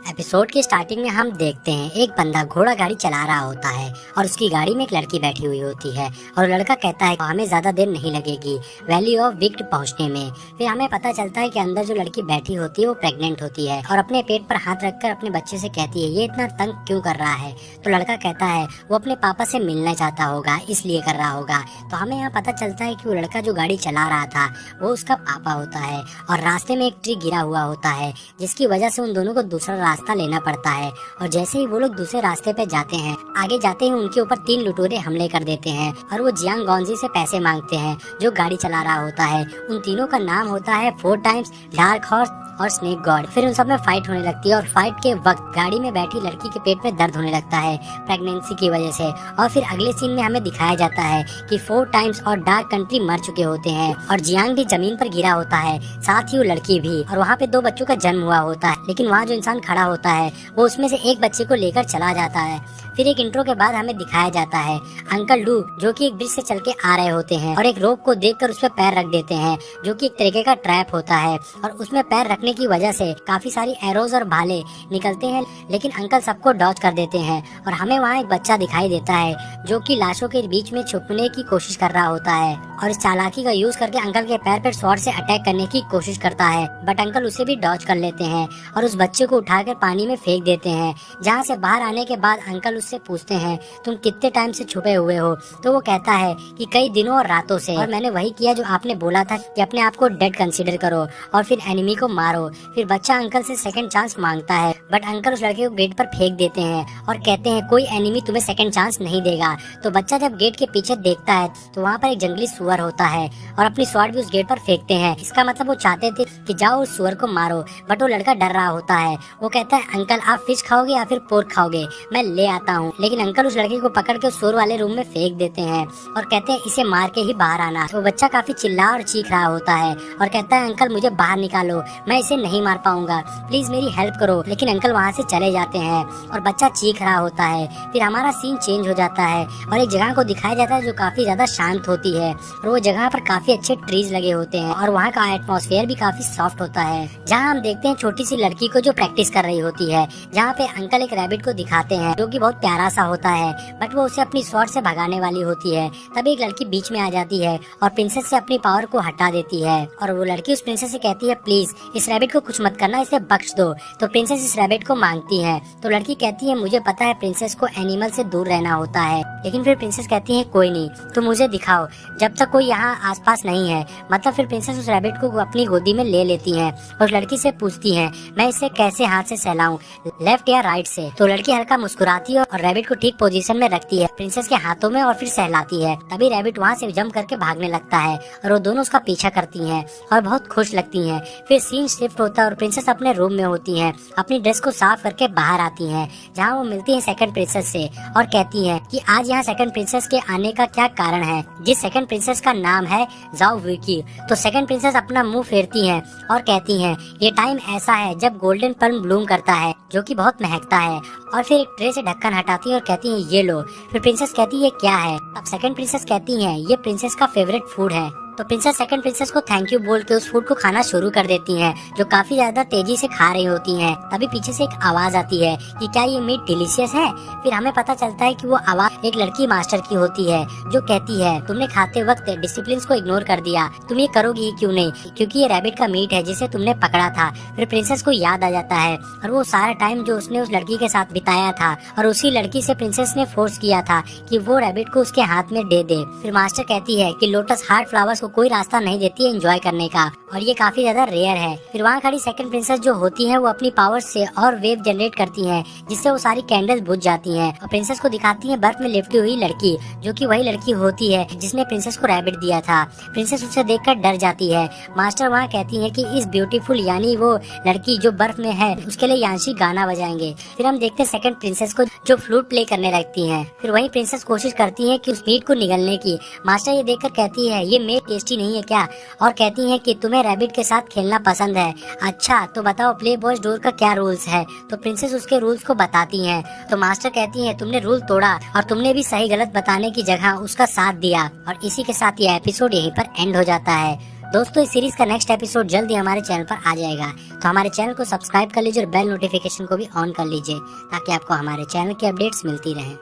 Episode के starting में हम देखते हैं एक बंदा घोड़ा गाड़ी चला रहा होता है और उसकी गाड़ी में एक लड़की बैठी हुई होती है और लड़का कहता है हमें ज्यादा देर नहीं लगेगी वैली ऑफ विक्ट पहुंचने में। फिर हमें पता चलता है कि अंदर जो लड़की बैठी होती है वो प्रेग्नेंट होती है और अपने पेट पर हाथ रखकर अपने बच्चे से कहती है ये इतना तंग क्यों कर रहा है। तो लड़का कहता है वो अपने पापा से मिलना चाहता होगा इसलिए कर रहा होगा। तो हमें यहाँ पता चलता है कि वो लड़का जो गाड़ी चला रहा था वो उसका पापा होता है और रास्ते में एक ट्री गिरा हुआ होता है जिसकी वजह से उन दोनों को दूसरा रास्ता लेना पड़ता है। और जैसे ही वो लोग दूसरे रास्ते पे जाते हैं आगे जाते ही उनके ऊपर 3 लुटेरे हमले कर देते हैं और वो जियांग गॉन्जी से पैसे मांगते हैं जो गाड़ी चला रहा होता है। उन तीनों का नाम होता है 4 टाइम्स, डार्क हॉर्स और स्नेक गॉड। फिर उन सब में फाइट होने लगती है और फाइट के वक्त गाड़ी में बैठी लड़की के पेट में दर्द होने लगता है प्रेगनेंसी की वजह से। और फिर अगले सीन में हमें दिखाया जाता है कि 4 टाइम्स और डार्क कंट्री मर चुके होते हैं और जियांग भी जमीन पर गिरा होता है, साथ ही वो लड़की भी। और वहाँ पे 2 बच्चों का जन्म हुआ होता है लेकिन वहाँ जो इंसान खड़ा होता है वो उसमें से एक बच्चे को लेकर चला जाता है। फिर एक इंट्रो के बाद हमें दिखाया जाता है अंकल डू जो कि एक ब्रिज से चल के आ रहे होते हैं और एक रोप को देखकर उस पर पैर रख देते हैं जो कि एक तरीके का ट्रैप होता है और उसमें पैर रखने की वजह से काफी सारी एरोज और भाले निकलते हैं लेकिन अंकल सबको डॉज कर देते हैं। और हमें वहाँ एक बच्चा दिखाई देता है जो कि लाशों के बीच में छुपने की कोशिश कर रहा होता है और इस चालाकी का यूज करके अंकल के पैर पर स्वॉर्ड से अटैक करने की कोशिश करता है बट अंकल उसे भी डॉज कर लेते हैं और उस बच्चे को उठाकर पानी में फेंक देते हैं। जहाँ से बाहर आने के बाद अंकल उससे पूछते हैं तुम कितने टाइम से छुपे हुए हो। तो वो कहता है कि कई दिनों और रातों से, और मैंने वही किया जो आपने बोला था कि अपने आप को डेड कंसीडर करो और फिर एनिमी को मारो। फिर बच्चा अंकल से सेकंड चांस मांगता है बट अंकल उस लड़के को गेट पर फेंक देते हैं और कहते हैं कोई एनिमी तुम्हें सेकंड चांस नहीं देगा। तो बच्चा जब गेट के पीछे देखता है तो वहाँ पर एक जंगली सुअर होता है और अपनी स्वॉर्ड भी उस गेट पर फेंकते हैं। इसका मतलब वो चाहते थे कि जाओ उस सुअर को मारो बट वो लड़का डर रहा होता है। वो कहता है अंकल आप फिश खाओगे या फिर पोर्क खाओगे, मैं ले आता हूँ। लेकिन अंकल उस लड़के को पकड़ के उस सुअर वाले रूम में फेंक देते हैं और कहते हैं इसे मार के ही बाहर आना। तो बच्चा काफी चिल्ला और चीख रहा होता है और कहता है अंकल मुझे बाहर निकालो, मैं इसे नहीं मार पाऊंगा, प्लीज मेरी हेल्प करो। लेकिन अंकल वहाँ से चले जाते हैं और बच्चा चीख रहा होता है। फिर हमारा सीन चेंज हो जाता है और एक जगह को दिखाया जाता है जो काफी ज्यादा शांत होती है और वो जगह पर काफी अच्छे ट्रीज लगे होते हैं और वहाँ का एटमॉस्फेयर भी काफी सॉफ्ट होता है। जहाँ हम देखते हैं छोटी सी लड़की को जो प्रैक्टिस कर रही होती है, जहाँ पे अंकल एक रैबिट को दिखाते हैं जो कि बहुत प्यारा सा होता है बट वो उसे अपनी स्वॉर्ड से भगाने वाली होती है। तभी एक लड़की बीच में आ जाती है और प्रिंसेस से अपनी पावर को हटा देती है और वो लड़की उस प्रिंसेस से कहती है प्लीज इस रैबिट को कुछ मत करना, इसे बख्श दो। तो प्रिंसेस इस रैबिट को मांगती है तो लड़की कहती है मुझे पता है प्रिंसेस को एनिमल से दूर रहना होता है। लेकिन फिर प्रिंसेस कहती है कोई नहीं, तुम मुझे दिखाओ जब तक कोई यहाँ आसपास नहीं है। मतलब फिर प्रिंसेस उस रैबिट को अपनी गोदी में ले लेती है और लड़की से पूछती है मैं इसे कैसे हाथ से सहलाऊं, लेफ्ट या राइट से। तो लड़की हल्का मुस्कुराती है और रैबिट को ठीक पोजीशन में रखती है प्रिंसेस के हाथों में और फिर सहलाती है। तभी रैबिट वहाँ से जंप करके भागने लगता है और वो दोनों उसका पीछा करती हैं और बहुत खुश लगती हैं। फिर सीन शिफ्ट होता है और प्रिंसेस अपने रूम में होती हैं, अपनी ड्रेस को साफ करके बाहर आती हैं जहाँ वो मिलती है सेकंड प्रिंसेस से और कहती हैं कि आज यहाँ सेकंड प्रिंसेस के आने का क्या कारण है, जिस सेकंड प्रिंसेस का नाम है जाओ विकी। तो सेकंड प्रिंसेस अपना मुंह फेरती हैं और कहती हैं ये टाइम ऐसा है जब गोल्डन पल्म ब्लूम करता है जो कि बहुत महकता है। और फिर एक ट्रे से ढक्कन हटाती है और कहती है ये लो। फिर प्रिंसेस कहती है ये क्या है। अब सेकंड प्रिंसेस कहती है ये प्रिंसेस का फेवरेट फूड है। तो प्रिंसेस सेकंड प्रिंसेस को थैंक यू बोल के उस फूड को खाना शुरू कर देती हैं जो काफी ज्यादा तेजी से खा रही होती हैं। तभी पीछे से एक आवाज आती है कि क्या ये मीट डिलीशियस है। फिर हमें पता चलता है कि वो आवाज एक लड़की मास्टर की होती है जो कहती है तुमने खाते वक्त डिसिप्लिन को इग्नोर कर दिया, तुम ये करोगी क्यों नहीं, क्योंकि ये रैबिट का मीट है जिसे तुमने पकड़ा था। फिर प्रिंसेस को याद आ जाता है और वो सारा टाइम जो उसने उस लड़की के साथ बिताया था और उसी लड़की से प्रिंसेस ने फोर्स किया था कि वो रैबिट को उसके हाथ में दे दे। फिर मास्टर कहती है कि लोटस हार्ट फ्लावर्स को कोई रास्ता नहीं देती है एंजॉय करने का और ये काफी ज्यादा रेयर है। फिर वहाँ खड़ी सेकंड प्रिंसेस जो होती है वो अपनी पावर से और वेव जनरेट करती हैं जिससे वो सारी कैंडल्स बुझ जाती हैं और प्रिंसेस को दिखाती है बर्फ में लिपटी हुई लड़की जो कि वही लड़की होती है जिसने प्रिंसेस को रैबिट दिया था। प्रिंसेस उसे देखकर डर जाती है। मास्टर वहाँ कहती है कि इस ब्यूटीफुल यानी वो लड़की जो बर्फ में है उसके लिए यांशी गाना बजाएंगे। फिर हम देखते हैं सेकंड प्रिंसेस को जो फ्लूट प्ले करने लगती है। फिर वही प्रिंसेस कोशिश करती है कि उस मीट को निगलने की। मास्टर ये देखकर कहती है ये मीट टेस्टी नहीं है क्या, और कहती हैं कि तुम्हें रैबिट के साथ खेलना पसंद है। अच्छा तो बताओ प्ले बॉयज डोर का क्या रूल्स है। तो प्रिंसेस उसके रूल्स को बताती हैं। तो मास्टर कहती हैं तुमने रूल तोड़ा और तुमने भी सही गलत बताने की जगह उसका साथ दिया। और इसी के साथ ये एपिसोड यहीं पर एंड हो जाता है। दोस्तों इस सीरीज का नेक्स्ट एपिसोड जल्द ही हमारे चैनल पर आ जाएगा, तो हमारे चैनल को सब्सक्राइब कर लीजिए और बेल नोटिफिकेशन को भी ऑन कर लीजिए ताकि आपको हमारे चैनल की अपडेट्स मिलती रहें।